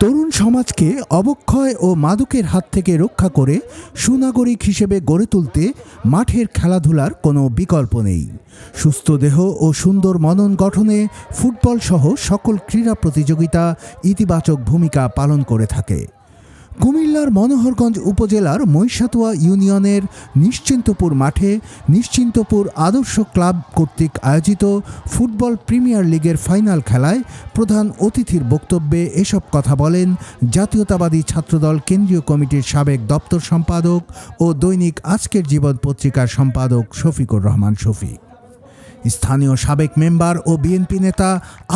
তরুণ সমাজকে অবক্ষয় ও মাদকের হাত থেকে রক্ষা করে সুনাগরিক হিসেবে গড়ে তুলতে মাঠের খেলাধুলার কোনো বিকল্প নেই। সুস্থ দেহ ও সুন্দর মনন গঠনে ফুটবল সহ সকল ক্রীড়া প্রতিযোগিতা ইতিবাচক ভূমিকা পালন করে থাকে। কুমিল্লার মনোহরগঞ্জ উপজেলার মহিষাতুয়া ইউনিয়নের নিশ্চিন্তপুর মাঠে নিশ্চিন্তপুর আদর্শ ক্লাব কর্তৃক আয়োজিত ফুটবল প্রিমিয়ার লিগের ফাইনাল খেলায় প্রধান অতিথির বক্তব্যে এসব কথা বলেন জাতীয়তাবাদী ছাত্রদল কেন্দ্রীয় কমিটির সাবেক দপ্তর সম্পাদক ও দৈনিক আজকের জীবন পত্রিকার সম্পাদক শফিকুর রহমান শফি। স্থানীয় সাবেক মেম্বার ও বিএনপি নেতা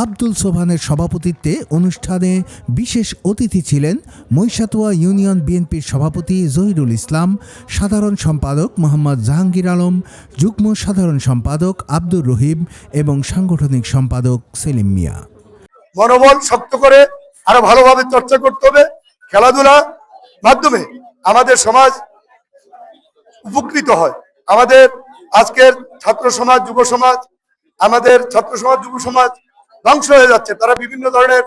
আব্দুল সোবহানের সভাপতিত্বে অনুষ্ঠানে বিশেষ অতিথি ছিলেন মহিষাতুয়া ইউনিয়ন বিএনপির সভাপতি জহিরুল ইসলাম, সাধারণ সম্পাদক মোহাম্মদ জাহাঙ্গীর আলম, যুগ্ম সাধারণ সম্পাদক আব্দুর রহিম এবং সাংগঠনিক সম্পাদক সেলিম মিয়া। মনোবল শক্ত করে আরো ভালোভাবে চর্চা করতে হবে। খেলাধুলার মাধ্যমে আমাদের সমাজ উপকৃত হয়। আমাদের আজকের ছাত্র সমাজ, যুব সমাজ, আমাদের ছাত্র সমাজ, যুব সমাজ ধ্বংস হয়ে যাচ্ছে। তারা বিভিন্ন ধরনের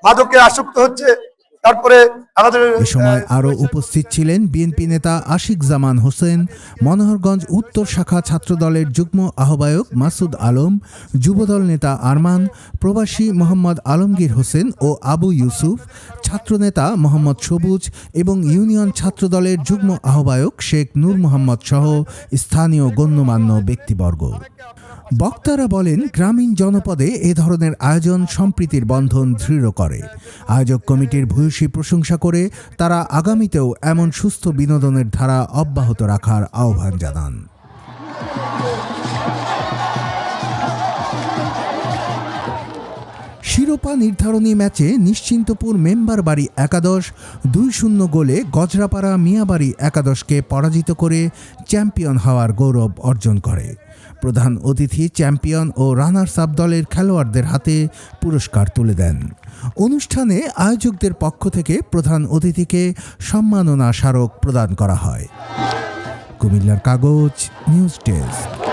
মাদকে আসক্ত হচ্ছে। তারপরে আমাদের এ সময় আরও উপস্থিত ছিলেন বিএনপি নেতা আশিক জামান হোসেন, মনোহরগঞ্জ উত্তর শাখা ছাত্রদলের যুগ্ম আহ্বায়ক মাসুদ আলম, যুবদল নেতা আরমান, প্রবাসী মোহাম্মদ আলমগীর হোসেন ও আবু ইউসুফ, ছাত্রনেতা মোহাম্মদ সবুজ এবং ইউনিয়ন ছাত্রদলের যুগ্ম আহ্বায়ক শেখ নূর মোহাম্মদ সহ স্থানীয় গণ্যমান্য ব্যক্তিবর্গ। বক্তারা বলেন, গ্রামীণ জনপদে এ ধরনের আয়োজন সম্প্রীতির বন্ধন দৃঢ় করে। আয়োজক কমিটির ভূয়সী প্রশংসা করে তারা আগামীতেও এমন সুস্থ বিনোদনের ধারা অব্যাহত রাখার আহ্বান জানান। শিরোপা নির্ধারণী ম্যাচে নিশ্চিন্তপুর মেম্বার বাড়ি একাদশ 2-0 গোলে গজরাপাড়া মিয়াবাড়ি একাদশকে পরাজিত করে চ্যাম্পিয়ন হওয়ার গৌরব অর্জন করে। প্রধান অতিথি চ্যাম্পিয়ন ও রানার্স আপ দলের খেলোয়াড়দের হাতে পুরস্কার তুলে দেন। অনুষ্ঠানে আয়োজকদের পক্ষ থেকে প্রধান অতিথিকে সম্মাননা স্মারক প্রদান করা হয়। কুমিল্লার কাগজ নিউজ ডেস্ক।